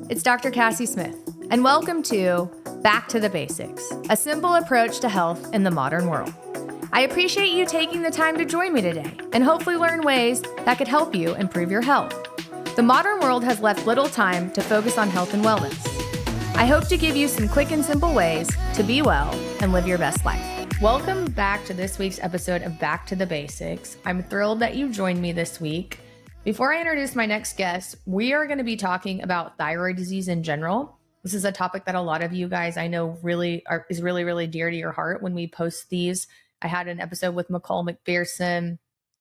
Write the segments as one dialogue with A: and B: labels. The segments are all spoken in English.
A: it's Dr. Cassie Smith, and welcome to Back to the Basics, a simple approach to health in the modern world. I appreciate you taking the time to join me today and hopefully learn ways that could help you improve your health. The modern world has left little time to focus on health and wellness. I hope to give you some quick and simple ways to be well and live your best life. Welcome back to this week's episode of Back to the Basics. I'm thrilled that you joined me this week. Before I introduce my next guest, we are going to be talking about thyroid disease in general. This is a topic that a lot of you guys I know is really dear to your heart when we post these. I had an episode with McCall McPherson.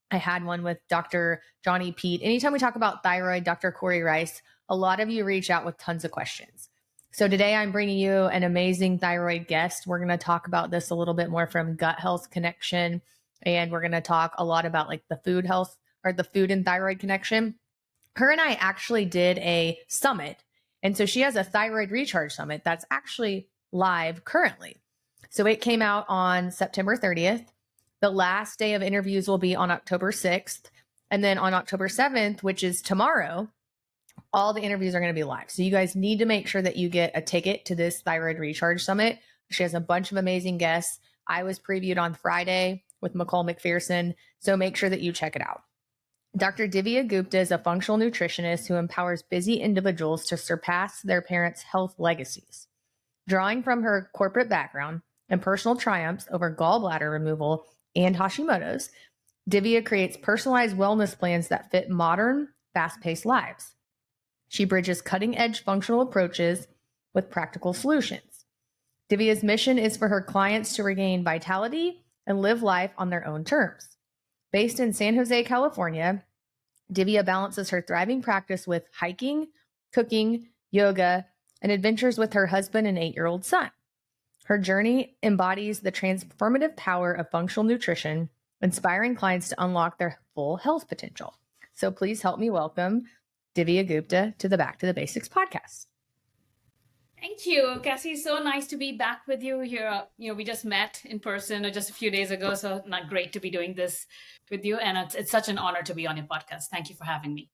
A: I had one with Dr. Johnny Pete. Anytime we talk about thyroid, Dr. Corey Rice, a lot of you reach out with tons of questions. So today I'm bringing you an amazing thyroid guest. We're going to talk about this a little bit more from gut health connection. And we're going to talk a lot about like the food health or the food and thyroid connection. Her and I actually did a summit. And so she has a thyroid recharge summit that's actually live currently. So it came out on September 30th. The last day of interviews will be on October 6th. And then on October 7th, which is tomorrow, all the interviews are going to be live. So you guys need to make sure that you get a ticket to this thyroid recharge summit. She has a bunch of amazing guests. I was previewed on Friday with McCall McPherson. So make sure that you check it out. Dr. Divya Gupta is a functional nutritionist who empowers busy individuals to surpass their parents' health legacies. Drawing from her corporate background and personal triumphs over gallbladder removal and Hashimoto's, Divya creates personalized wellness plans that fit modern, fast-paced lives. She bridges cutting-edge functional approaches with practical solutions. Divya's mission is for her clients to regain vitality and live life on their own terms. Based in San Jose, California, Divya balances her thriving practice with hiking, cooking, yoga, and adventures with her husband and 8-year-old son. Her journey embodies the transformative power of functional nutrition, inspiring clients to unlock their full health potential. So please help me welcome Divya Gupta to the Back to the Basics podcast.
B: Thank you, Cassie. So nice to be back with you here. We just met in person just a few days ago, so not great to be doing this with you. And it's such an honor to be on your podcast. Thank you for having me.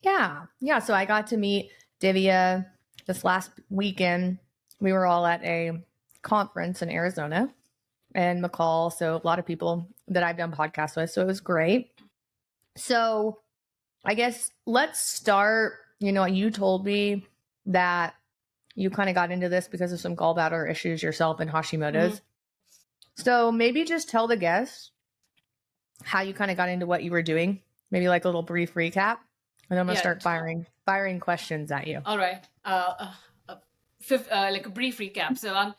A: Yeah. So I got to meet Divya this last weekend. We were all at a conference in Arizona and McCall. So a lot of people that I've done podcasts with. So it was great. So I guess let's start. You told me that you kind of got into this because of some gallbladder issues yourself and Hashimoto's. Mm-hmm. So maybe just tell the guests how you kind of got into what you were doing. Maybe like a little brief recap. And I'm going to start firing questions at you.
B: All right. Like a brief recap. So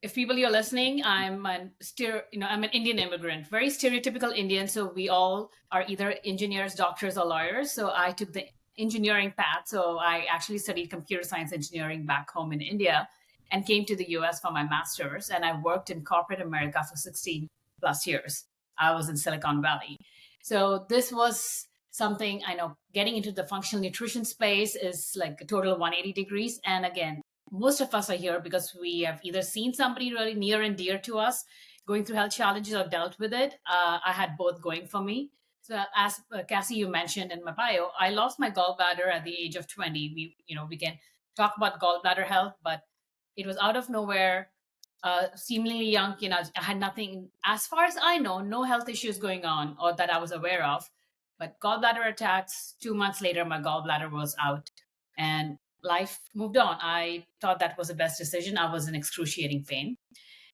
B: if people you're listening, I'm an Indian immigrant, very stereotypical Indian. So we all are either engineers, doctors, or lawyers. So I took the engineering path. So I actually studied computer science engineering back home in India and came to the US for my master's. And I worked in corporate America for 16 plus years. I was in Silicon Valley. So this was something I know getting into the functional nutrition space is like a total of 180 degrees. And again, most of us are here because we have either seen somebody really near and dear to us going through health challenges or dealt with it. I had both going for me. So as Cassie, you mentioned in my bio, I lost my gallbladder at the age of 20. We can talk about gallbladder health, but it was out of nowhere, seemingly young. I had nothing, as far as I know, no health issues going on or that I was aware of. But gallbladder attacks, 2 months later, my gallbladder was out and life moved on. I thought that was the best decision. I was in excruciating pain.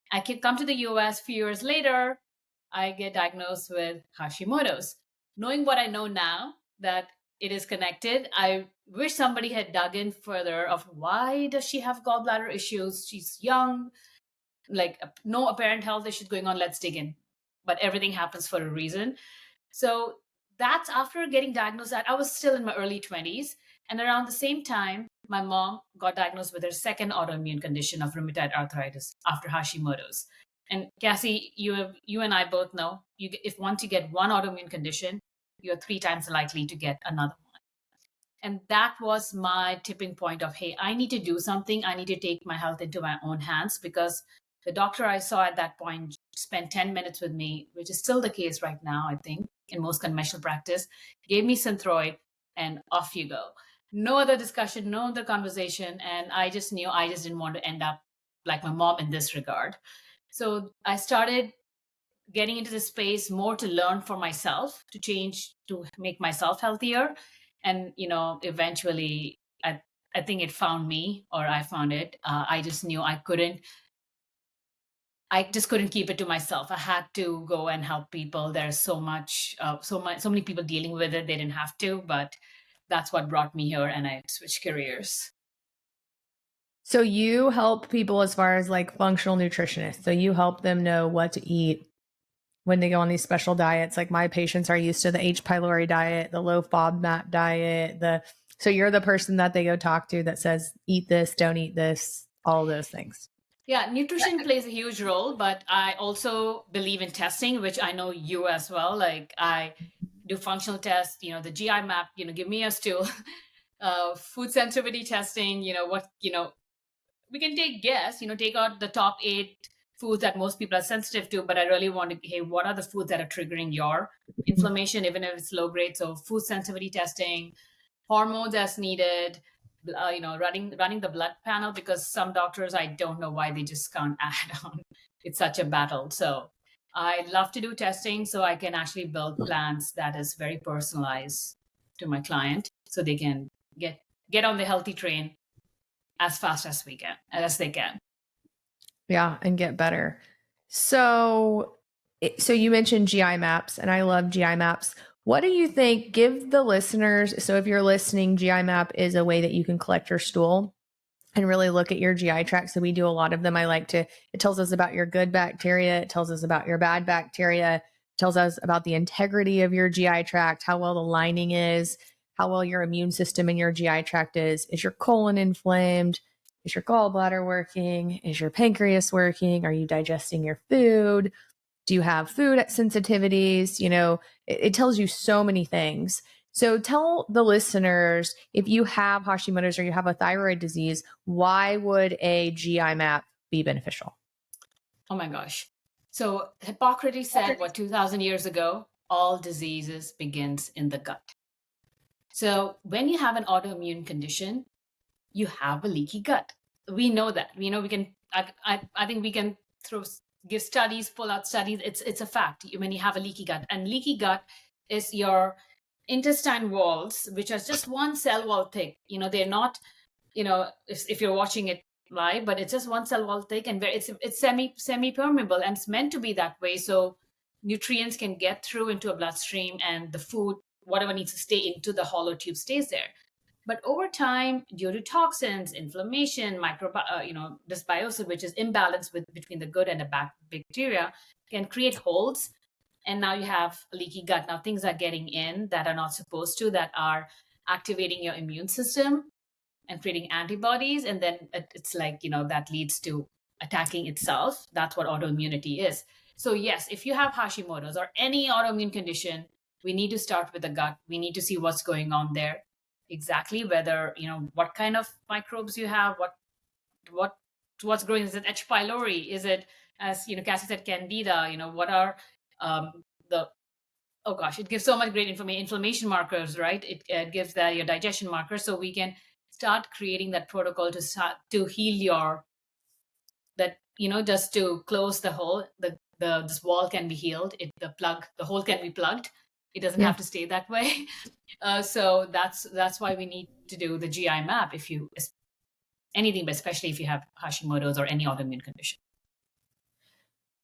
B: I come to the US a few years later. I get diagnosed with Hashimoto's. Knowing what I know now, that it is connected, I wish somebody had dug in further of why does she have gallbladder issues? She's young, like no apparent health issues going on. Let's dig in. But everything happens for a reason. So that's after getting diagnosed. I was still in my early 20s. And around the same time, my mom got diagnosed with her second autoimmune condition of rheumatoid arthritis after Hashimoto's. And Cassie, you and I both know, if once you get one autoimmune condition, you're 3 times likely to get another one. And that was my tipping point of, hey, I need to do something. I need to take my health into my own hands because the doctor I saw at that point spent 10 minutes with me, which is still the case right now, I think, in most conventional practice, gave me Synthroid and off you go. no other discussion, no other conversation. And I just knew I just didn't want to end up like my mom in this regard. So I started getting into the space more to learn for myself, to change, to make myself healthier. And, eventually I think it found me, or I found it. I just knew I just couldn't keep it to myself. I had to go and help people. There's so many people dealing with it. They didn't have to, but that's what brought me here, and I switched careers.
A: So you help people as far as like functional nutritionists. So you help them know what to eat when they go on these special diets. Like my patients are used to the H. pylori diet, the low FODMAP diet, so you're the person that they go talk to that says, eat this, don't eat this, all those things.
B: Yeah, nutrition plays a huge role, but I also believe in testing, which I know you as well. Like I do functional tests, the GI map, give me a stool, food sensitivity testing, we can take out the top 8 foods that most people are sensitive to, but I really want to, hey, what are the foods that are triggering your inflammation, even if it's low grade? So food sensitivity testing, hormones as needed, running the blood panel, because some doctors, I don't know why they just can't add on. It's such a battle. So I love to do testing so I can actually build plans that is very personalized to my client, so they can get on the healthy train as fast as they can.
A: Yeah, and get better. So you mentioned GI maps, and I love GI maps. What do you think? Give the listeners, so if you're listening, GI map is a way that you can collect your stool and really look at your GI tract. So we do a lot of them. It tells us about your good bacteria. It tells us about your bad bacteria. It tells us about the integrity of your GI tract, how well the lining is, how well your immune system in your GI tract is. Is your colon inflamed? Is your gallbladder working? Is your pancreas working? Are you digesting your food? Do you have food sensitivities? It tells you so many things. So tell the listeners, if you have Hashimoto's or you have a thyroid disease, why would a GI map be beneficial?
B: Oh my gosh. So Hippocrates said, 2,000 years ago, all diseases begins in the gut. So when you have an autoimmune condition, you have a leaky gut. We know that. We can. I think we can give studies, pull out studies. It's a fact. When you have a leaky gut, and leaky gut is your intestine walls, which are just one cell wall thick. They're not. If you're watching it live, but it's just one cell wall thick, and it's semi permeable, and it's meant to be that way, so nutrients can get through into a bloodstream, and the food, whatever needs to stay into the hollow tube, stays there. But over time, due to toxins, inflammation, dysbiosis, which is imbalance between the good and the bad bacteria, can create holes. And now you have a leaky gut. Now things are getting in that are not supposed to, that are activating your immune system and creating antibodies. And then it's like, that leads to attacking itself. That's what autoimmunity is. So yes, if you have Hashimoto's or any autoimmune condition, we need to start with the gut. We need to see what's going on there. Exactly, whether what kind of microbes you have, what's growing. Is it H. pylori? Is it, as Cassie said, candida? What are the oh gosh, it gives so much great information. Inflammation markers, right? It gives that your digestion markers, so we can start creating that protocol to heal your just to close the hole. This wall can be healed. The hole can be plugged. It doesn't have to stay that way. So that's why we need to do the GI map anything, but especially if you have Hashimoto's or any autoimmune condition.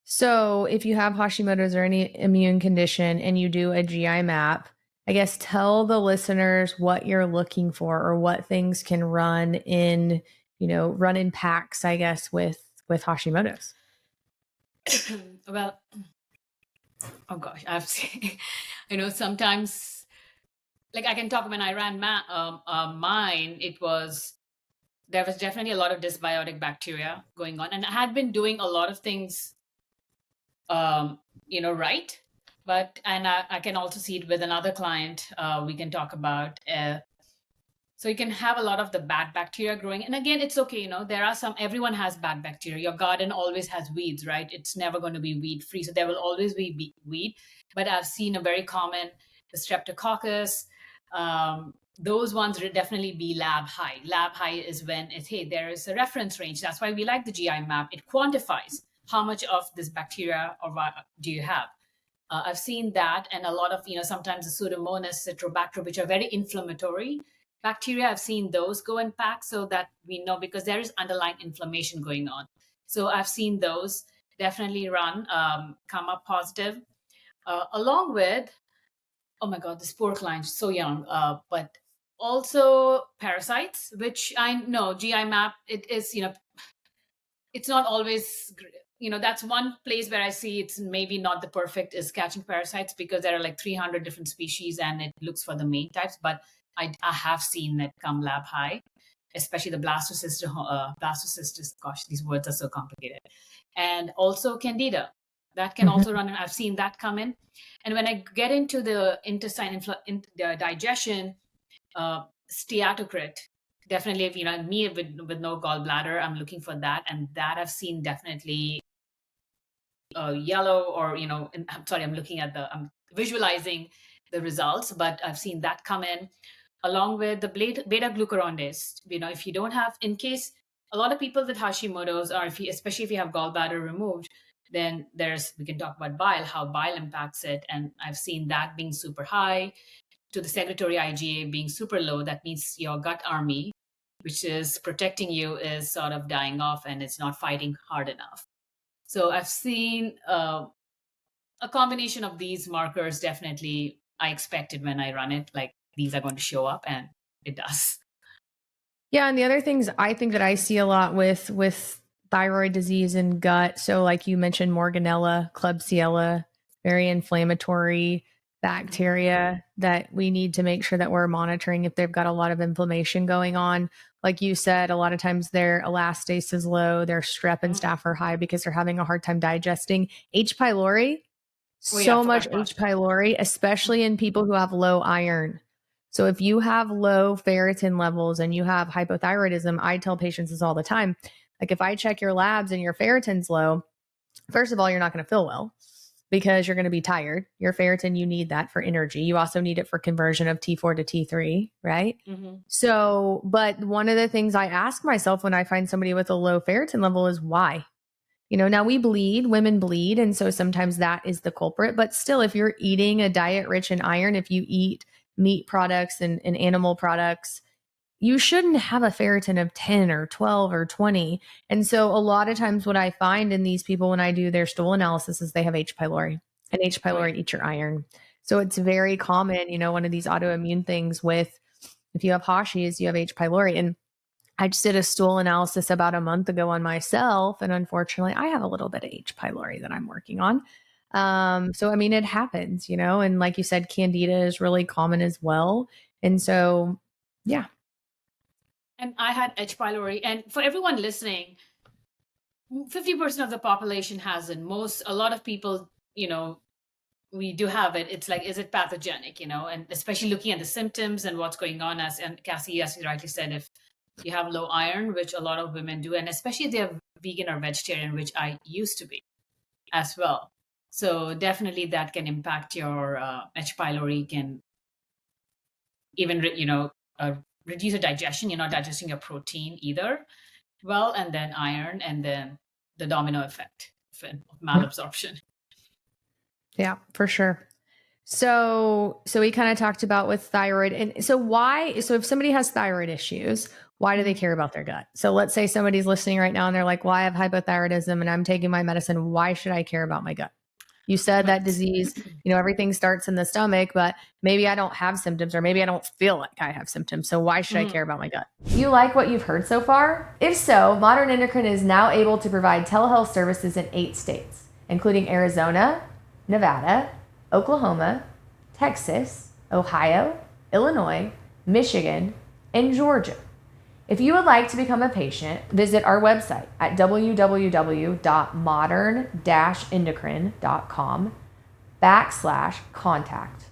A: So if you have Hashimoto's or any immune condition and you do a GI map, I guess tell the listeners what you're looking for or what things can run in packs, I guess, with Hashimoto's.
B: Well, oh gosh, I have to say, sometimes, like I can talk when I ran mine, there was definitely a lot of dysbiotic bacteria going on. And I had been doing a lot of things, right. But, and I can also see it with another client we can talk about. So you can have a lot of the bad bacteria growing. And again, it's okay. Everyone has bad bacteria. Your garden always has weeds, right? It's never going to be weed free. So there will always be weed. But I've seen a very common, the streptococcus, those ones would definitely be lab high. Lab high is when it's, hey, there is a reference range. That's why we like the GI map. It quantifies how much of this bacteria or do you have. I've seen that, and a lot of, sometimes the Pseudomonas, Citrobacter, which are very inflammatory bacteria, I've seen those go in packs, so that we know, because there is underlying inflammation going on. So I've seen those definitely come up positive, along with, oh my God, this poor client, so young, but also parasites, which I know GI map, it is, it's not always, that's one place where I see it's maybe not the perfect is catching parasites, because there are like 300 different species and it looks for the main types. But I have seen that come lab high, especially the blastocystis. Gosh, these words are so complicated. And also candida, that can also run. And I've seen that come in. And when I get into the intestine, the digestion, steatocrit, definitely, if me with no gallbladder, I'm looking for that, and that I've seen definitely yellow, or I'm sorry, I'm visualizing the results, but I've seen that come in, along with the beta glucuronidase. If you don't have, in case, a lot of people with Hashimoto's, or especially if you have gallbladder removed, then we can talk about bile, how bile impacts it, and I've seen that being super high, to the secretory IgA being super low. That means your gut army, which is protecting you, is sort of dying off, and it's not fighting hard enough. So I've seen a combination of these markers. Definitely, I expected when I run it, like, these are going to show up, and it does.
A: Yeah, and the other things I think that I see a lot with thyroid disease and gut. So, like you mentioned, Morganella, Klebsiella, very inflammatory bacteria that we need to make sure that we're monitoring if they've got a lot of inflammation going on. Like you said, a lot of times their elastase is low, their strep and staph are high because they're having a hard time digesting. H. pylori, much H. pylori, especially in people who have low iron. So if you have low ferritin levels and you have hypothyroidism, I tell patients this all the time. Like, if I check your labs and your ferritin's low, first of all, you're not going to feel well because you're going to be tired. Your ferritin, you need that for energy. You also need it for conversion of T4 to T3, right? So, but one of the things I ask myself when I find somebody with a low ferritin level is why? Now women bleed. And so sometimes that is the culprit. But still, if you're eating a diet rich in iron, if you eat meat products and animal products, you shouldn't have a ferritin of 10 or 12 or 20. And so a lot of times what I find in these people when I do their stool analysis is they have H. pylori, and H. pylori eats your iron. So it's very common, one of these autoimmune things with, if you have Hashis, you have H. pylori. And I just did a stool analysis about a month ago on myself. And unfortunately, I have a little bit of H. pylori that I'm working on. So, I mean, it happens, and like you said, candida is really common as well. And so, yeah.
B: And I had H. pylori. And for everyone listening, 50% of the population has it. A lot of people, we do have it. It's like, is it pathogenic, and especially looking at the symptoms and what's going on, and Cassie, as you rightly said, if you have low iron, which a lot of women do, and especially if they're vegan or vegetarian, which I used to be as well. So definitely that can impact your H. pylori, can even, reduce your digestion. You're not digesting your protein either well, and then iron, and then the domino effect of malabsorption.
A: Yeah, for sure. So we kind of talked about with thyroid. And so if somebody has thyroid issues, why do they care about their gut? So let's say somebody's listening right now and they're like, well, I have hypothyroidism and I'm taking my medicine. Why should I care about my gut? You said that disease, everything starts in the stomach, but maybe I don't have symptoms, or maybe I don't feel like I have symptoms. So why should I care about my gut? You like what you've heard so far? If so, Modern Endocrine is now able to provide telehealth services in 8 states, including Arizona, Nevada, Oklahoma, Texas, Ohio, Illinois, Michigan, and Georgia. If you would like to become a patient, visit our website at www.modern-endocrine.com/contact.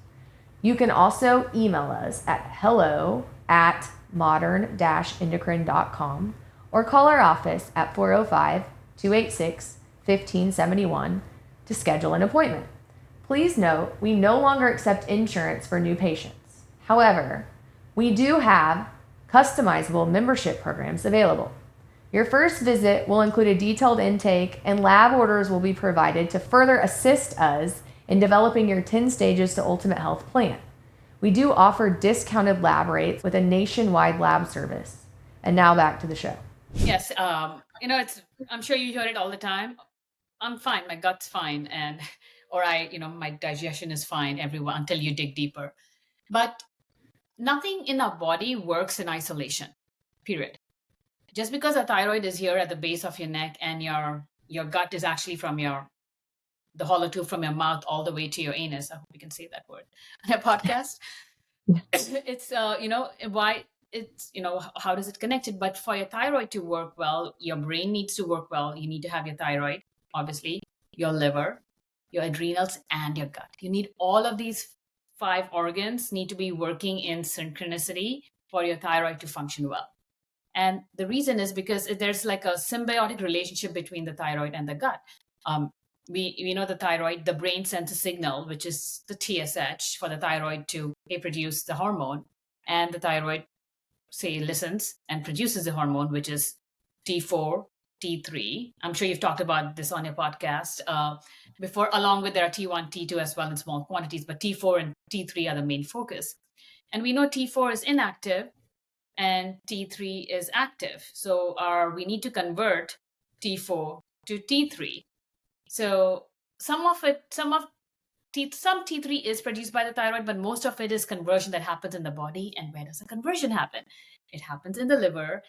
A: You can also email us at hello@modern-endocrine.com or call our office at 405-286-1571 to schedule an appointment. Please note, we no longer accept insurance for new patients. However, We do have customizable membership programs available. Your first visit will include a detailed intake, and lab orders will be provided to further assist us in developing your 10 stages to ultimate health plan. We do offer discounted lab rates with a nationwide lab service. And now back to the show.
B: Yes, I'm sure you hear it all the time. I'm fine, my gut's fine, and or my digestion is fine, everyone, until you dig deeper. But nothing in our body works in isolation. Period. Just because a thyroid is here at the base of your neck and your gut is actually from the hollow tube from your mouth all the way to your anus. I hope we can say that word on a podcast. It's why it's how does it connect it? But for your thyroid to work well, your brain needs to work well. You need to have your thyroid, obviously, your liver, your adrenals, and your gut. You need all of these 5 organs need to be working in synchronicity for your thyroid to function well. And the reason is because there's like a symbiotic relationship between the thyroid and the gut. We know the thyroid, the brain sends a signal, which is the TSH for the thyroid to produce the hormone. And the thyroid, say, listens and produces the hormone, which is T4, T3. I'm sure you've talked about this on your podcast before, along with there are T1, T2 as well in small quantities, but T4 and T3 are the main focus. And we know T4 is inactive and T3 is active. So we need to convert T4 to T3. So some T3 is produced by the thyroid, but most of it is conversion that happens in the body. And where does the conversion happen? It happens in the liver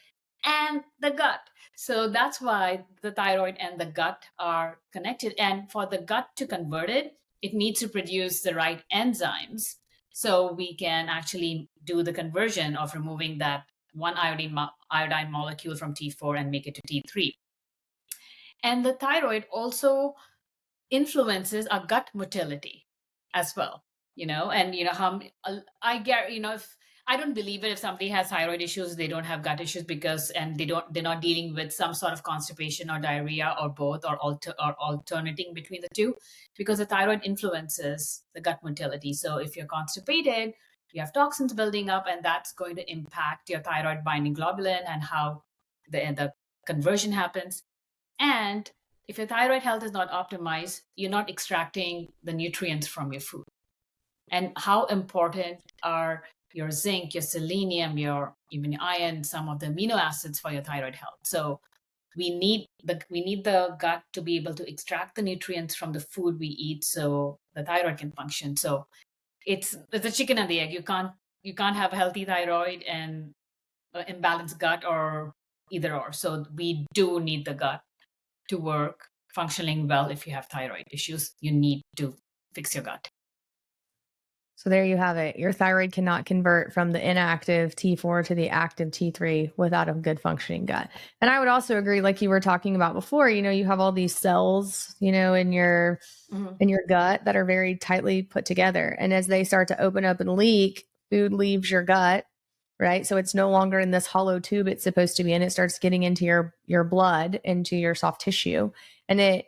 B: and the gut. So that's why the thyroid and the gut are connected. And for the gut to convert it, it needs to produce the right enzymes. So we can actually do the conversion of removing that one iodine molecule from T4 and make it to T3. And the thyroid also influences our gut motility as well, and how I get, if I don't believe it, if somebody has thyroid issues, they don't have gut issues they're not dealing with some sort of constipation or diarrhea or both or alternating between the two, because the thyroid influences the gut motility. So if you're constipated, you have toxins building up, and that's going to impact your thyroid binding globulin and how the conversion happens. And if your thyroid health is not optimized, you're not extracting the nutrients from your food. And how important are your zinc, your selenium, even your iron, some of the amino acids for your thyroid health. So we need the gut to be able to extract the nutrients from the food we eat so the thyroid can function. So it's a chicken and the egg. You can't have a healthy thyroid and imbalanced gut, or either or. So we do need the gut to work functioning well. If you have thyroid issues, you need to fix your gut.
A: So there you have it. Your thyroid cannot convert from the inactive T4 to the active T3 without a good functioning gut. And I would also agree, like you were talking about before, you have all these cells, in your gut that are very tightly put together. And as they start to open up and leak, food leaves your gut, right? So it's no longer in this hollow tube it's supposed to be in. It starts getting into your blood, into your soft tissue. And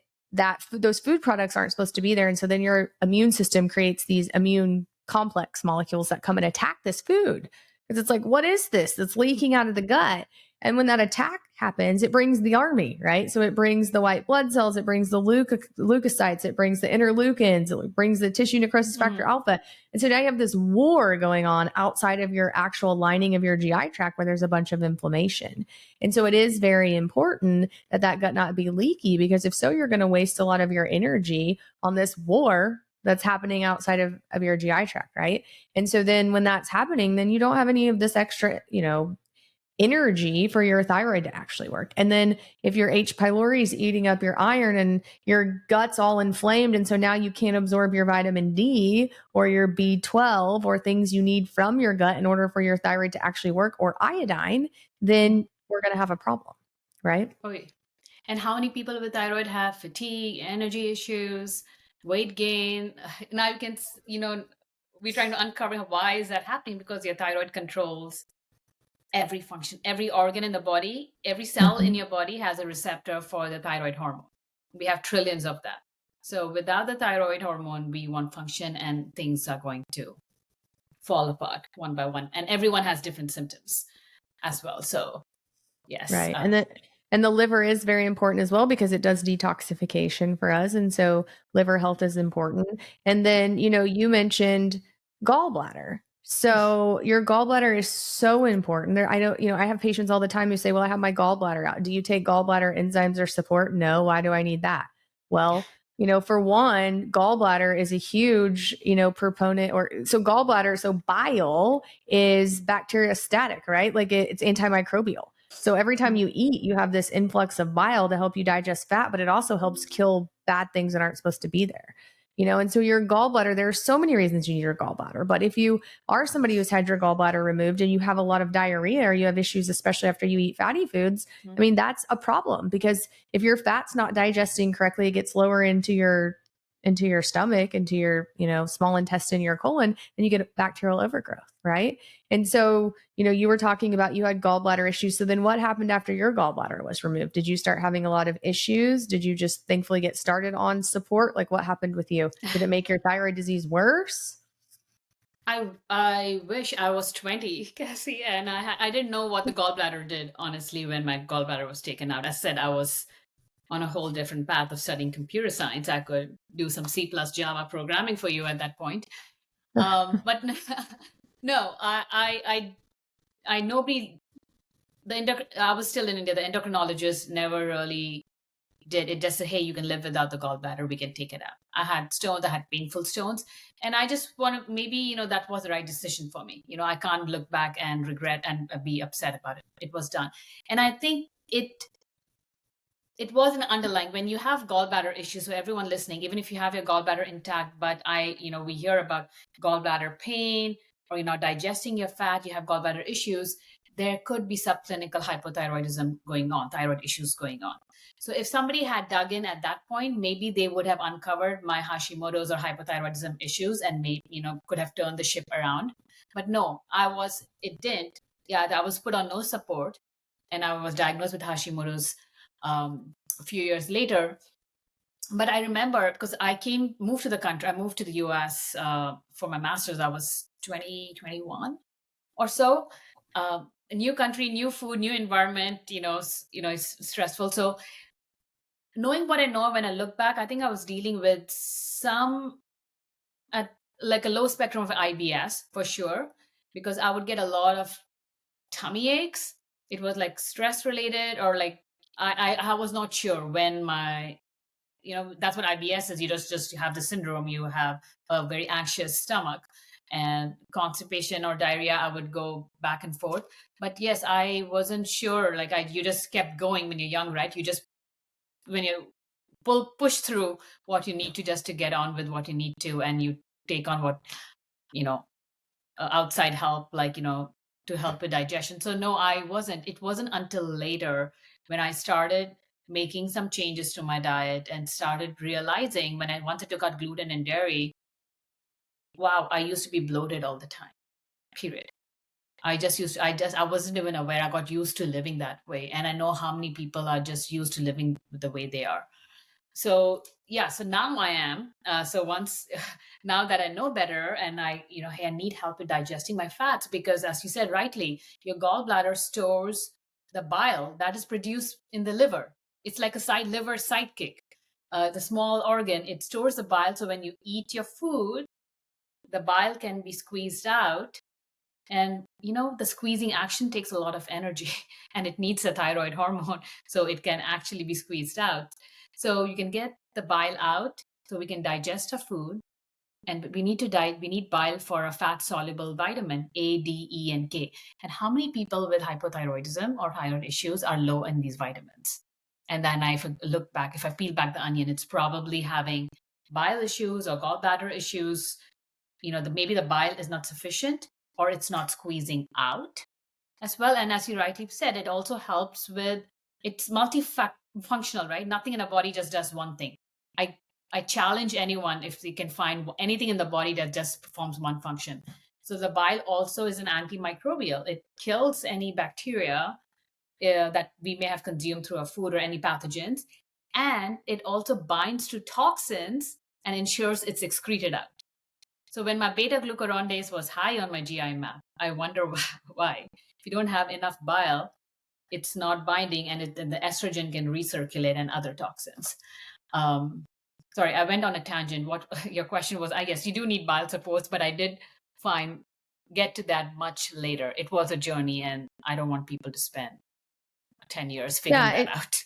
A: those food products aren't supposed to be there. And so then your immune system creates these immune complex molecules that come and attack this food. Because it's like, what is this that's leaking out of the gut? And when that attack happens, it brings the army, right? So it brings the white blood cells, it brings the leukocytes, it brings the interleukins, it brings the tissue necrosis factor alpha. And so now you have this war going on outside of your actual lining of your GI tract where there's a bunch of inflammation. And so it is very important that gut not be leaky, because if so, you're going to waste a lot of your energy on this war that's happening outside of your GI tract, right? And so then when that's happening, then you don't have any of this extra, energy for your thyroid to actually work. And then if your H. pylori is eating up your iron and your gut's all inflamed, and so now you can't absorb your vitamin D or your B12 or things you need from your gut in order for your thyroid to actually work, or iodine, then we're going to have a problem, right?
B: Okay. And how many people with thyroid have fatigue, energy issues, weight gain? Now you can, we're trying to uncover why is that happening, because your thyroid controls every function, every organ in the body, every cell in your body has a receptor for the thyroid hormone. We have trillions of that. So without the thyroid hormone, we won't function and things are going to fall apart one by one, and everyone has different symptoms as well. So yes.
A: Right. And the liver is very important as well because it does detoxification for us. And so liver health is important. And then, you mentioned gallbladder. So your gallbladder is so important. I know, I have patients all the time who say, well, I have my gallbladder out. Do you take gallbladder enzymes or support? No. Why do I need that? Well, for one, gallbladder is a huge, proponent so gallbladder, so bile is bacteriostatic, right? Like it's antimicrobial. So every time you eat, you have this influx of bile to help you digest fat, but it also helps kill bad things that aren't supposed to be there. And so your gallbladder, there are so many reasons you need your gallbladder. But if you are somebody who's had your gallbladder removed and you have a lot of diarrhea or you have issues, especially after you eat fatty foods, I mean, that's a problem because if your fat's not digesting correctly, it gets lower into your stomach, into your, small intestine, your colon, and you get bacterial overgrowth, right? And so, you were talking about you had gallbladder issues. So then what happened after your gallbladder was removed? Did you start having a lot of issues? Did you just thankfully get started on support? Like what happened with you? Did it make your thyroid disease worse?
B: I wish I was 20, Cassie, and I didn't know what the gallbladder did, honestly, when my gallbladder was taken out. As I said, I was on a whole different path of studying computer science. I could do some C plus Java programming for you at that point. But no, I nobody, I was still in India. The endocrinologist never really did it. Just said, hey, you can live without the gallbladder. We can take it out. I had stones. I had painful stones. And I just want to, maybe, that was the right decision for me. I can't look back and regret and be upset about it. It was done. And I think it was an underlying, when you have gallbladder issues, so everyone listening, even if you have your gallbladder intact, but we hear about gallbladder pain or you're not digesting your fat, you have gallbladder issues, there could be subclinical hypothyroidism going on, thyroid issues going on. So if somebody had dug in at that point, maybe they would have uncovered my Hashimoto's or hypothyroidism issues and could have turned the ship around. But no, it didn't. Yeah, I was put on no support and I was diagnosed with Hashimoto's a few years later. But I remember because I moved to the country, I moved to the US for my master's. I was 21 or so. A new country, new food, new environment, it's stressful. So knowing what I know, when I look back, I think I was dealing with like a low spectrum of IBS for sure, because I would get a lot of tummy aches. It was like stress related, or like I was not sure when that's what IBS is. You just have the syndrome. You have a very anxious stomach and constipation or diarrhea. I would go back and forth. But yes, I wasn't sure. Like you just kept going when you're young, right? When you push through what you need to just to get on with what you need to, and you take on what, outside help, like, to help with digestion. So no, it wasn't until later when I started making some changes to my diet and started realizing, when I wanted to cut gluten and dairy, wow, I used to be bloated all the time, period. I wasn't even aware. I got used to living that way. And I know how many people are just used to living the way they are. So yeah, so now I am. So now that I know better, and hey, I need help with digesting my fats, because as you said rightly, your gallbladder stores the bile that is produced in the liver. It's like a liver sidekick. The small organ, it stores the bile. So when you eat your food, the bile can be squeezed out. And, the squeezing action takes a lot of energy and it needs a thyroid hormone. So it can actually be squeezed out. So you can get the bile out so we can digest our food. And we need bile for a fat soluble vitamin A, D, E, and K. And how many people with hypothyroidism or thyroid issues are low in these vitamins? And then if I peel back the onion, it's probably having bile issues or gallbladder issues. Maybe the bile is not sufficient, or it's not squeezing out as well. And as you rightly said, it also helps with, it's multifunctional, right? Nothing in the body just does one thing. I challenge anyone if they can find anything in the body that just performs one function. So the bile also is an antimicrobial. It kills any bacteria that we may have consumed through our food, or any pathogens. And it also binds to toxins and ensures it's excreted out. So when my beta glucuronidase was high on my GI map, I wonder why. If you don't have enough bile, it's not binding, and then the estrogen can recirculate and other toxins. Um, Sorry, I went on a tangent. What your question was, I guess you do need bile supports, but I did get to that much later. It was a journey, and I don't want people to spend 10 years figuring that out.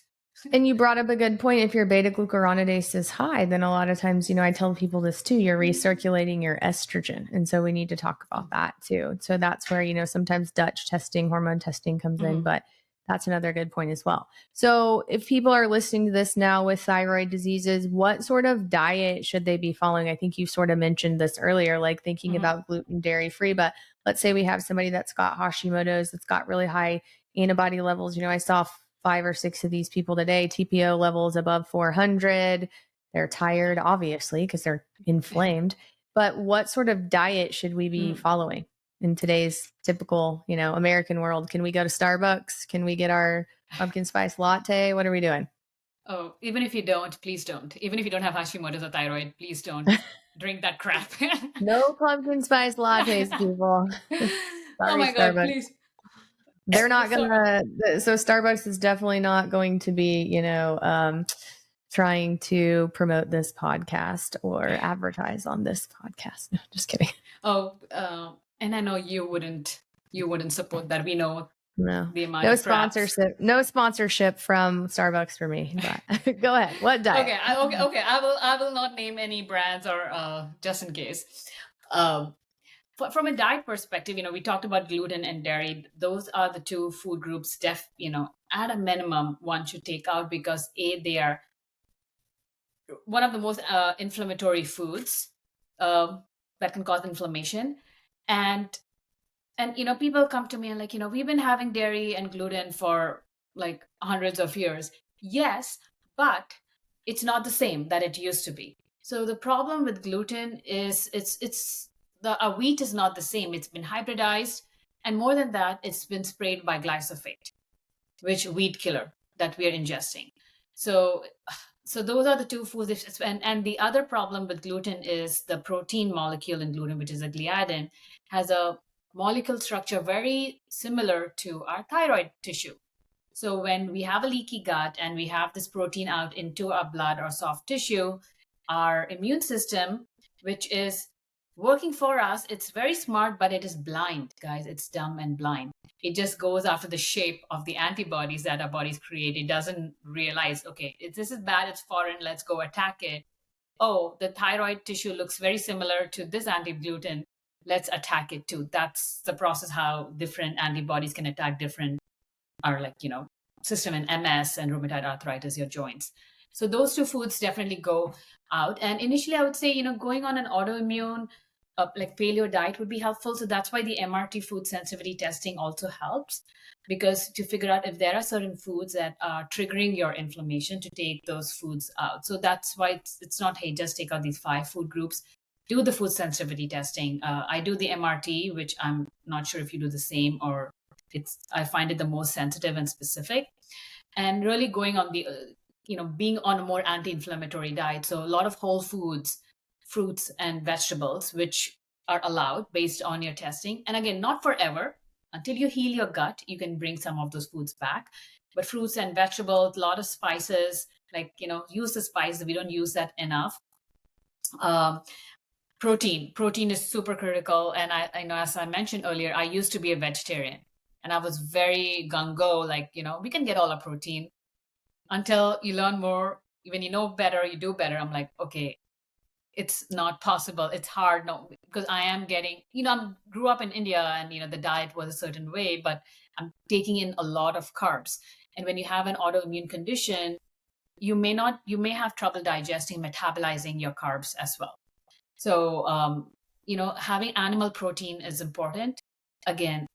A: And you brought up a good point. If your beta glucuronidase is high, then a lot of times, I tell people this too, you're recirculating your estrogen. And so we need to talk about that too. So that's where, sometimes Dutch testing, hormone testing comes in, but that's another good point as well. So if people are listening to this now with thyroid diseases, what sort of diet should they be following? I think you sort of mentioned this earlier, like thinking about gluten, dairy free, but let's say we have somebody that's got Hashimoto's, that's got really high antibody levels. I saw 5 or 6 of these people today, TPO levels above 400. They're tired, obviously, because they're inflamed. But what sort of diet should we be following in today's typical, American world? Can we go to Starbucks? Can we get our pumpkin spice latte? What are we doing?
B: Oh, even if you don't, please don't. Even if you don't have Hashimoto's or thyroid, please don't drink that crap.
A: No pumpkin spice lattes, people.
B: Oh my God, please.
A: They're not gonna. So Starbucks is definitely not going to be, trying to promote this podcast or advertise on this podcast. No, just kidding.
B: Oh, and I know you wouldn't support that. We know the amount
A: no
B: of
A: sponsorship, no sponsorship from Starbucks for me. But go ahead. What diet?
B: Okay. I will not name any brands or just in case. From a diet perspective, we talked about gluten and dairy. Those are the two food groups at a minimum one should take out, because they are one of the most inflammatory foods that can cause inflammation. And people come to me and like, we've been having dairy and gluten for like hundreds of years. Yes, but it's not the same that it used to be. So the problem with gluten is our wheat is not the same. It's been hybridized, and more than that, it's been sprayed by glyphosate, which wheat killer that we are ingesting. So those are the two foods. And the other problem with gluten is the protein molecule in gluten, which is a gliadin, has a molecule structure very similar to our thyroid tissue. So when we have a leaky gut and we have this protein out into our blood or soft tissue, our immune system, which is working for us, it's very smart, but it is blind, guys. It's dumb and blind. It just goes after the shape of the antibodies that our bodies create. It doesn't realize, okay, this is bad, it's foreign, let's go attack it. Oh, the thyroid tissue looks very similar to this anti-gluten, let's attack it too. That's the process how different antibodies can attack different, system in MS and rheumatoid arthritis, your joints. So those two foods definitely go out. And initially I would say, going on an autoimmune like paleo diet would be helpful. So that's why the MRT food sensitivity testing also helps, because to figure out if there are certain foods that are triggering your inflammation, to take those foods out. So that's why it's not, hey, just take out these 5 food groups. Do the food sensitivity testing. I do the MRT, which I'm not sure if you do the same, or I find it the most sensitive and specific. And really going on the, being on a more anti-inflammatory diet. So a lot of whole foods, fruits and vegetables, which are allowed based on your testing. And again, not forever. Until you heal your gut, you can bring some of those foods back. But fruits and vegetables, a lot of spices, use the spices. We don't use that enough. Protein is super critical. And I know, as I mentioned earlier, I used to be a vegetarian and I was very gung-go, we can get all our protein, until you learn more. When you know better, you do better. I'm like, okay, it's not possible. It's hard. No, because I am getting, I grew up in India and, the diet was a certain way, but I'm taking in a lot of carbs. And when you have an autoimmune condition, you may have trouble digesting, metabolizing your carbs as well. So, having animal protein is important. Again,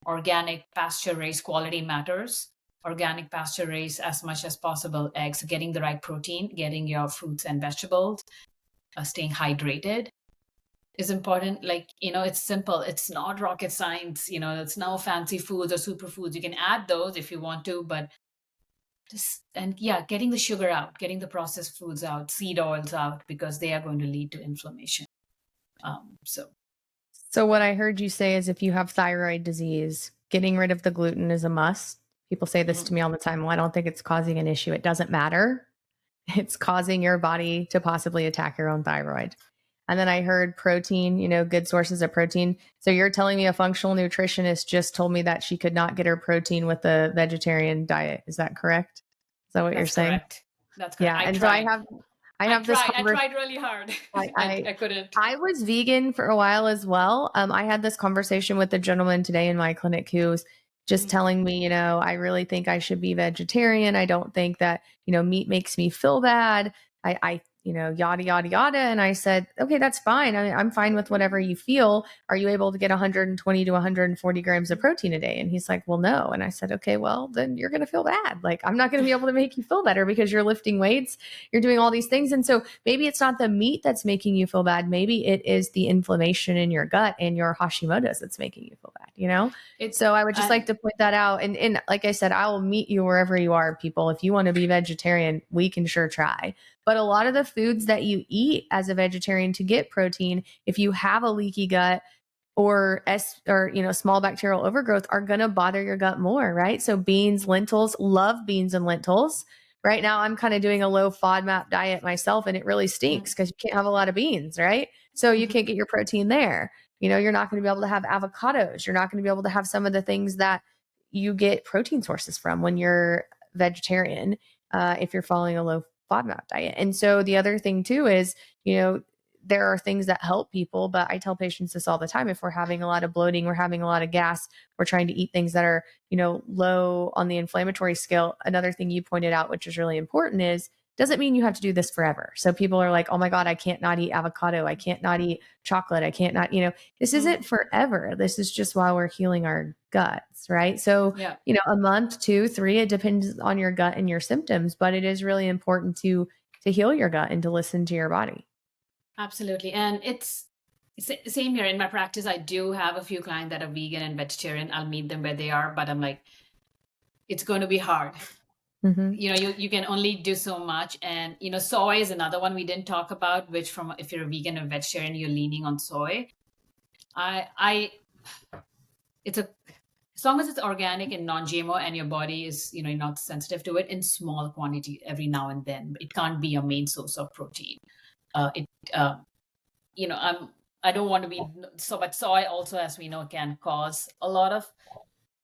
B: organic pasture raised quality matters. Organic pasture raised as much as possible, eggs, getting the right protein, getting your fruits and vegetables, staying hydrated is important. It's simple. It's not rocket science. It's no fancy foods or superfoods. You can add those if you want to, but getting the sugar out, getting the processed foods out, seed oils out, because they are going to lead to inflammation.
A: So what I heard you say is if you have thyroid disease, getting rid of the gluten is a must. People say this to me all the time. Well, I don't think it's causing an issue. It doesn't matter. It's causing your body to possibly attack your own thyroid. And then I heard protein, good sources of protein. So you're telling me a functional nutritionist just told me that she could not get her protein with a vegetarian diet. Is that correct? Is that what you're saying?
B: Correct. That's correct.
A: Yeah. And so I have this
B: I
A: conversation.
B: tried really hard. I couldn't.
A: I was vegan for a while as well. I had this conversation with a gentleman today in my clinic who was just telling me, I really think I should be vegetarian. I don't think that, meat makes me feel bad. I yada, yada, yada. And I said, okay, that's fine. I'm fine with whatever you feel. Are you able to get 120 to 140 grams of protein a day? And he's like, well, no. And I said, okay, well, then you're going to feel bad. Like, I'm not going to be able to make you feel better because you're lifting weights, you're doing all these things. And so maybe it's not the meat that's making you feel bad. Maybe it is the inflammation in your gut and your Hashimoto's that's making you feel bad, So I would just like to point that out. And like I said, I will meet you wherever you are, people. If you want to be vegetarian, we can sure try. But a lot of the foods that you eat as a vegetarian to get protein, if you have a leaky gut or small bacterial overgrowth, are going to bother your gut more, right? So beans, lentils, love beans and lentils. Right now, I'm kind of doing a low FODMAP diet myself, and it really stinks because you can't have a lot of beans, right? So you can't get your protein there. You're not going to be able to have avocados. You're not going to be able to have some of the things that you get protein sources from when you're vegetarian, if you're following a low FODMAP diet. And so the other thing too is, there are things that help people, but I tell patients this all the time. If we're having a lot of bloating, we're having a lot of gas, we're trying to eat things that are, low on the inflammatory scale. Another thing you pointed out, which is really important, is doesn't mean you have to do this forever. So people are like, oh my God, I can't not eat avocado. I can't not eat chocolate. I can't not, this isn't forever. This is just while we're healing our guts, right? So, a month, 2, 3, it depends on your gut and your symptoms, but it is really important to heal your gut and to listen to your body.
B: Absolutely. And it's same here in my practice. I do have a few clients that are vegan and vegetarian. I'll meet them where they are, but I'm like, it's going to be hard. You can only do so much. And, soy is another one we didn't talk about, which if you're a vegan or vegetarian, you're leaning on soy. As long as it's organic and non-GMO and your body is, not sensitive to it, in small quantity every now and then, it can't be your main source of protein. I don't want to be but soy also, as we know, can cause a lot of,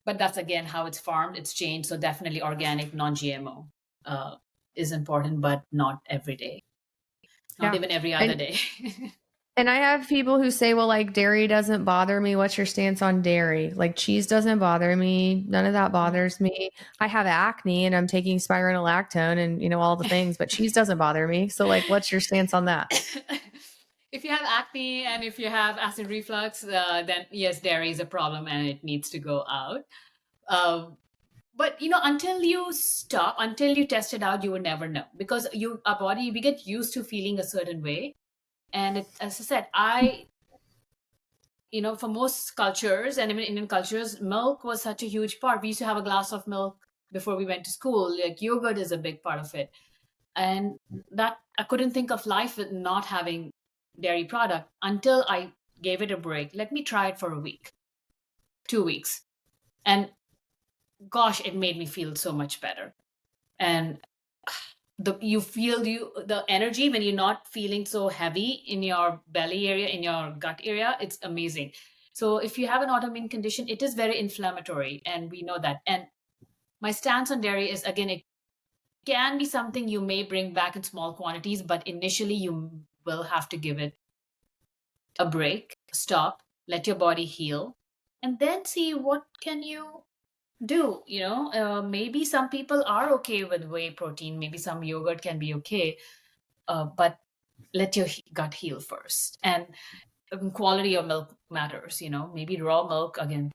B: but that's again how it's farmed, it's changed. So definitely organic, non-GMO is important, but not every day, not even every other day.
A: And I have people who say, well, like dairy doesn't bother me. What's your stance on dairy? Like cheese doesn't bother me. None of that bothers me. I have acne and I'm taking spironolactone and, all the things, but cheese doesn't bother me. So like, what's your stance on that?
B: If you have acne and if you have acid reflux, then yes, dairy is a problem and it needs to go out. But until you stop, until you test it out, you will never know, because our body, we get used to feeling a certain way. And as I said, for most cultures and even Indian cultures, milk was such a huge part. We used to have a glass of milk before we went to school. Like yogurt is a big part of it. And that I couldn't think of life with not having dairy product until I gave it a break. Let me try it for a week, 2 weeks. And gosh, it made me feel so much better. And you feel the energy when you're not feeling so heavy in your belly area, in your gut area. It's amazing. So if you have an autoimmune condition, it is very inflammatory, and we know that. And my stance on dairy is, again, it can be something you may bring back in small quantities, but initially you will have to give it a break, stop, let your body heal, and then see what can you do. Maybe some people are okay with whey protein, maybe some yogurt can be okay, but let your gut heal first. And quality of milk matters. Maybe raw milk, again,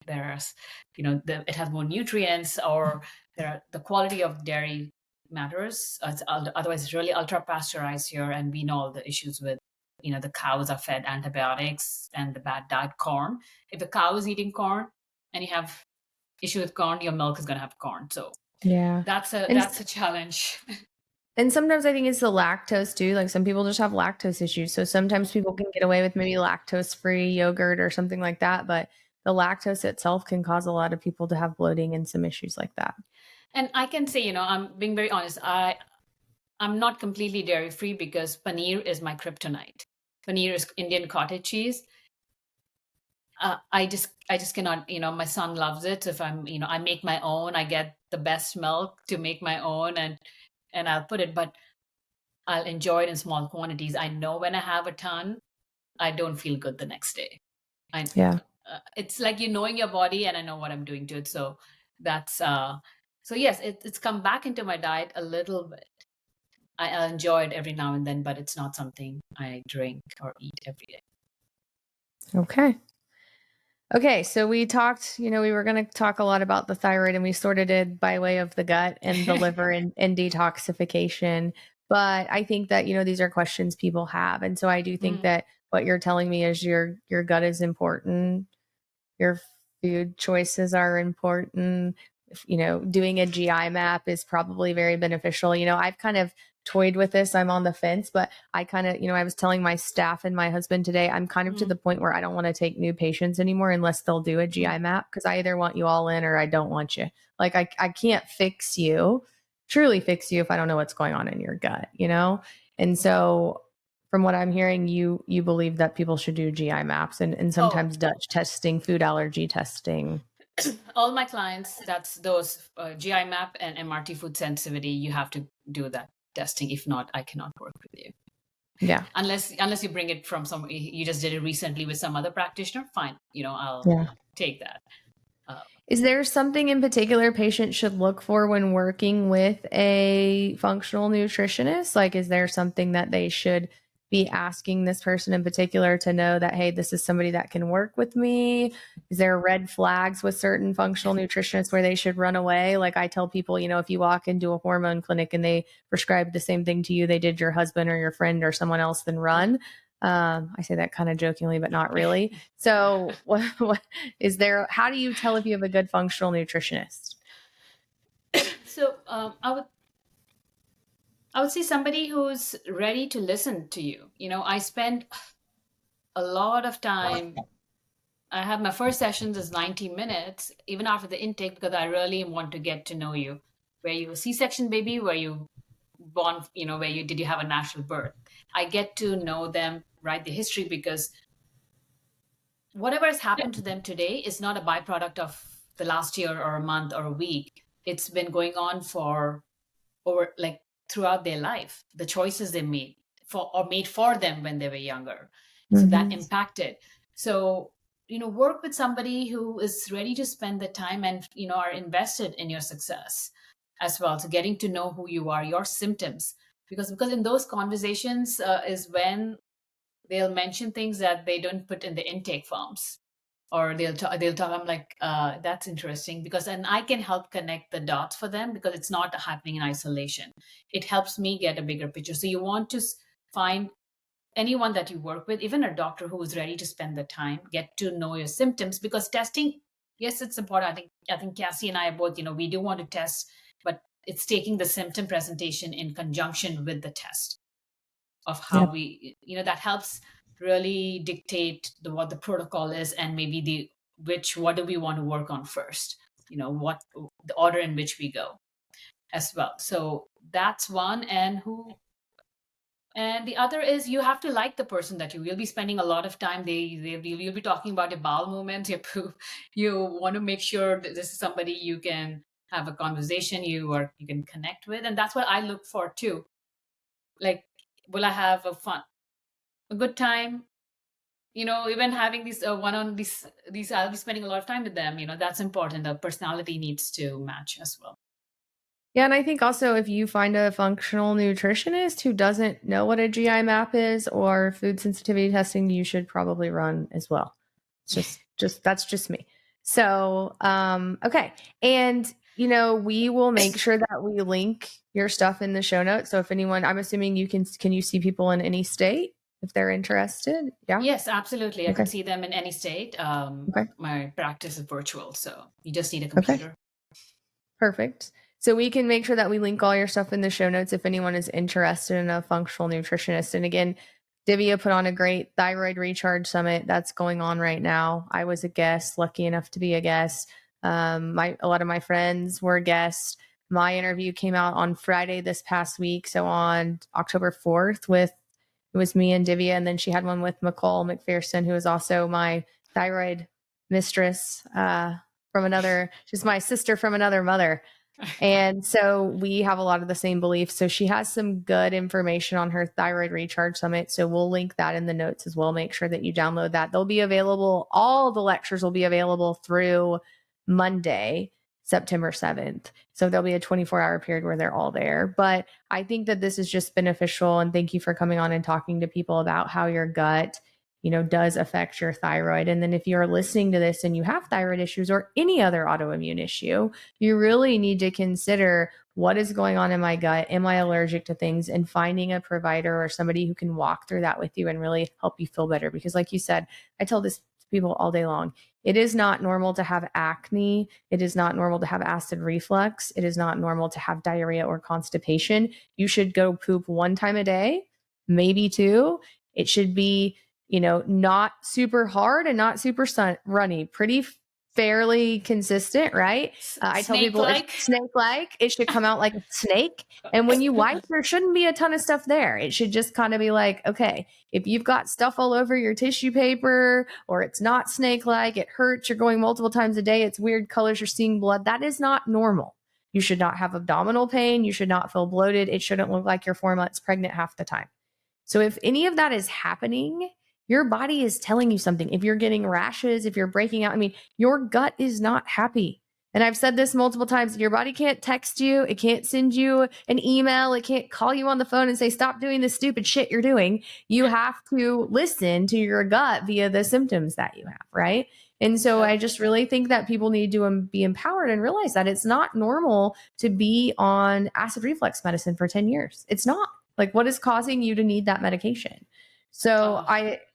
B: there's it has more nutrients, or the quality of dairy matters. Otherwise it's really ultra pasteurized here, and we know all the issues with the cows are fed antibiotics and the bad diet. Corn, if the cow is eating corn and you have issue with corn, your milk is going to have corn. So yeah, that's a challenge.
A: And sometimes I think it's the lactose too. Like some people just have lactose issues. So sometimes people can get away with maybe lactose-free yogurt or something like that, but the lactose itself can cause a lot of people to have bloating and some issues like that.
B: And I can say, I'm being very honest. I'm not completely dairy free because paneer is my kryptonite. Paneer is Indian cottage cheese. I just cannot. My son loves it. If I make my own. I get the best milk to make my own, and I'll put it. But I'll enjoy it in small quantities. I know when I have a ton, I don't feel good the next day. I
A: Yeah.
B: It's like knowing your body, and I know what I'm doing to it. So that's so yes, it's come back into my diet a little bit. I enjoy it every now and then, but it's not something I drink or eat every day.
A: Okay. Okay, so we talked, we were going to talk a lot about the thyroid, and we sort of did by way of the gut and the liver and detoxification. But I think that, these are questions people have. And so I do think that what you're telling me is your gut is important. Your food choices are important. Doing a GI map is probably very beneficial. I've kind of toyed with this. I'm on the fence, but I kind of, I was telling my staff and my husband today, I'm kind of to the point where I don't want to take new patients anymore unless they'll do a GI map, because I either want you all in or I don't want you. Like I can't truly fix you if I don't know what's going on in your gut, And so from what I'm hearing, you believe that people should do GI maps and sometimes Dutch testing, food allergy testing.
B: All my clients, that's those GI map and MRT food sensitivity. You have to do that testing. If not, I cannot work with you.
A: Yeah.
B: Unless you bring it from you just did it recently with some other practitioner, fine. I'll take that.
A: Is there something in particular patients should look for when working with a functional nutritionist? Like, is there something that they should be asking this person in particular to know that, hey, this is somebody that can work with me? Is there red flags with certain functional nutritionists where they should run away? Like I tell people, if you walk into a hormone clinic and they prescribe the same thing to you they did your husband or your friend or someone else, then run. I say that kind of jokingly, but not really. So what is there? How do you tell if you have a good functional nutritionist?
B: So I would say somebody who's ready to listen to you. I spend a lot of time. I have my first sessions is 90 minutes, even after the intake, because I really want to get to know you. Where you a C-section baby, where you born, did you have a natural birth? I get to know them, write the history, because whatever has happened to them today is not a byproduct of the last year or a month or a week. It's been going on for over like throughout their life. The choices they made made for them when they were younger. So that impacted. So, work with somebody who is ready to spend the time and, are invested in your success as well. So getting to know who you are, your symptoms, because in those conversations is when they'll mention things that they don't put in the intake forms, or they'll talk. I'm like, that's interesting, because then I can help connect the dots for them, because it's not happening in isolation. It helps me get a bigger picture. So you want to find anyone that you work with, even a doctor who is ready to spend the time, get to know your symptoms, because testing, yes, it's important. I think Cassie and I both, we do want to test, but it's taking the symptom presentation in conjunction with the test of how we, that helps really dictate what the protocol is, and maybe what do we want to work on first, what the order in which we go as well. So that's one. And the other is, you have to like the person that you will be spending a lot of time. You'll be talking about your bowel movements, your poop. You want to make sure that this is somebody you can have a conversation, you can connect with. And that's what I look for too. Like, will I have a good time? Even having these these, I'll be spending a lot of time with them. That's important. The personality needs to match as well.
A: Yeah, and I think also if you find a functional nutritionist who doesn't know what a GI map is or food sensitivity testing, you should probably run as well. It's just that's just me. So, okay. And we will make sure that we link your stuff in the show notes. So if anyone, I'm assuming can you see people in any state if they're interested? Yeah.
B: Yes, absolutely. I can see them in any state. My practice is virtual, so you just need a computer.
A: Okay. Perfect. So we can make sure that we link all your stuff in the show notes if anyone is interested in a functional nutritionist. And again, Divya put on a great thyroid recharge summit that's going on right now. I was a guest, lucky enough to be a guest. A lot of my friends were guests. My interview came out on Friday this past week. So on October 4th it was me and Divya. And then she had one with McCall McPherson, who is also my thyroid mistress she's my sister from another mother. And so we have a lot of the same beliefs. So she has some good information on her thyroid recharge summit. So we'll link that in the notes as well. Make sure that you download that. They'll be available. All the lectures will be available through Monday, September 7th. So there'll be a 24-hour period where they're all there. But I think that this is just beneficial. And thank you for coming on and talking to people about how your gut, does affect your thyroid. And then if you're listening to this and you have thyroid issues or any other autoimmune issue, you really need to consider what is going on in my gut. Am I allergic to things? And finding a provider or somebody who can walk through that with you and really help you feel better. Because like you said, I tell this to people all day long. It is not normal to have acne. It is not normal to have acid reflux. It is not normal to have diarrhea or constipation. You should go poop 1 time a day, maybe 2. It should be not super hard and not super runny, pretty fairly consistent, right? I tell people it's snake-like. It should come out like a snake. And when you wipe, there shouldn't be a ton of stuff there. It should just kind of be like, okay, if you've got stuff all over your tissue paper or it's not snake-like, it hurts, you're going multiple times a day, it's weird colors, you're seeing blood, that is not normal. You should not have abdominal pain. You should not feel bloated. It shouldn't look like you're 4 months pregnant half the time. So if any of that is happening, your body is telling you something. If you're getting rashes, if you're breaking out, your gut is not happy. And I've said this multiple times. Your body can't text you. It can't send you an email. It can't call you on the phone and say, stop doing this stupid shit you're doing. You have to listen to your gut via the symptoms that you have, right? And so I just really think that people need to be empowered and realize that it's not normal to be on acid reflux medicine for 10 years. It's not. Like, what is causing you to need that medication? So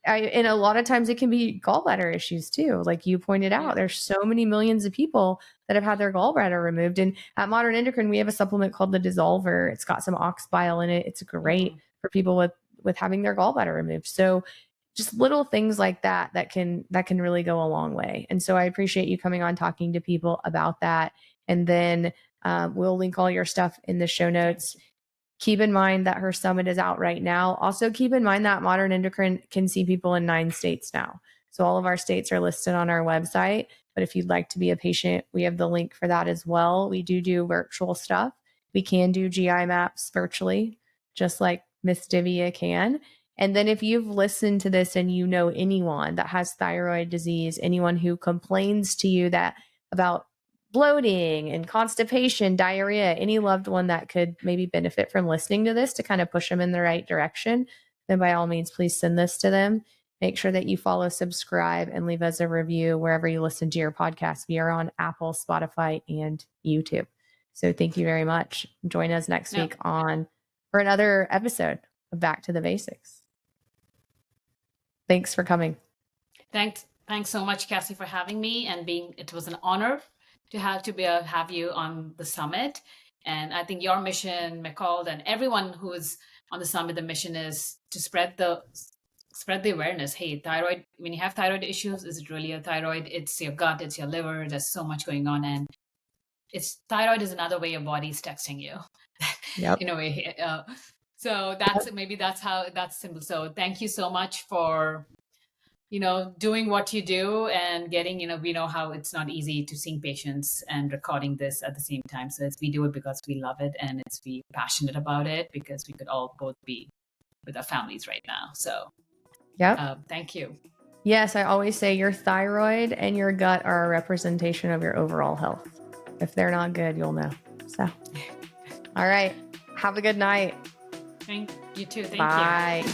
A: and a lot of times it can be gallbladder issues too. Like you pointed out, there's so many millions of people that have had their gallbladder removed. And at Modern Endocrine, we have a supplement called the Dissolver. It's got some ox bile in it. It's great for people with having their gallbladder removed. So just little things like that can really go a long way. And so I appreciate you coming on, talking to people about that. And then we'll link all your stuff in the show notes. Keep in mind that her summit is out right now. Also keep in mind that Modern Endocrine can see people in 9 states now. So all of our states are listed on our website. But if you'd like to be a patient, we have the link for that as well. We do virtual stuff. We can do GI maps virtually, just like Miss Divya can. And then if you've listened to this and you know anyone that has thyroid disease, anyone who complains to you about bloating and constipation, diarrhea, any loved one that could maybe benefit from listening to this to kind of push them in the right direction, then by all means, please send this to them. Make sure that you follow, subscribe, and leave us a review wherever you listen to your podcast. We are on Apple, Spotify, and YouTube. So thank you very much. Join us next week for another episode of Back to the Basics. Thanks for coming.
B: Thanks so much, Cassie, for having me it was an honor to have you on the summit. And I think your mission, McCall, and everyone who is on the summit, the mission is to spread the awareness. Hey, thyroid, when you have thyroid issues, is it really a thyroid? It's your gut, it's your liver, there's so much going on. And thyroid is another way your body's texting you.
A: Yep.
B: In a way. So that's simple. So thank you so much for doing what you do and getting, we know how it's not easy to see patients and recording this at the same time. So we do it because we love it and we're passionate about it because we could all both be with our families right now. So thank you.
A: Yes, I always say your thyroid and your gut are a representation of your overall health. If they're not good, you'll know. So, all right. Have a good night.
B: Thank you too. Thank
A: Bye.
B: you.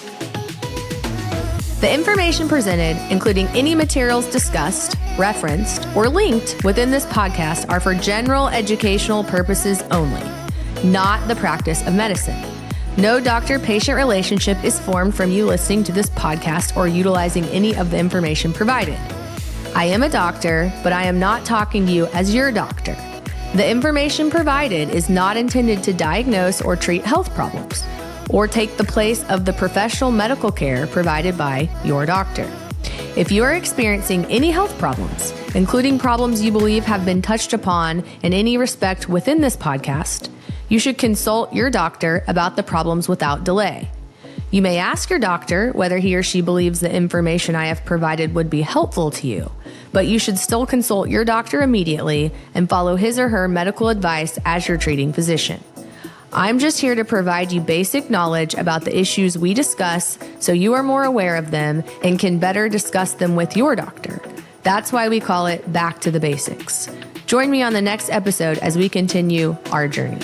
A: The information presented, including any materials discussed, referenced, or linked within this podcast are for general educational purposes only, not the practice of medicine. No doctor-patient relationship is formed from you listening to this podcast or utilizing any of the information provided. I am a doctor, but I am not talking to you as your doctor. The information provided is not intended to diagnose or treat health problems, or take the place of the professional medical care provided by your doctor. If you are experiencing any health problems, including problems you believe have been touched upon in any respect within this podcast, you should consult your doctor about the problems without delay. You may ask your doctor whether he or she believes the information I have provided would be helpful to you, but you should still consult your doctor immediately and follow his or her medical advice as your treating physician. I'm just here to provide you basic knowledge about the issues we discuss so you are more aware of them and can better discuss them with your doctor. That's why we call it Back to the Basics. Join me on the next episode as we continue our journey.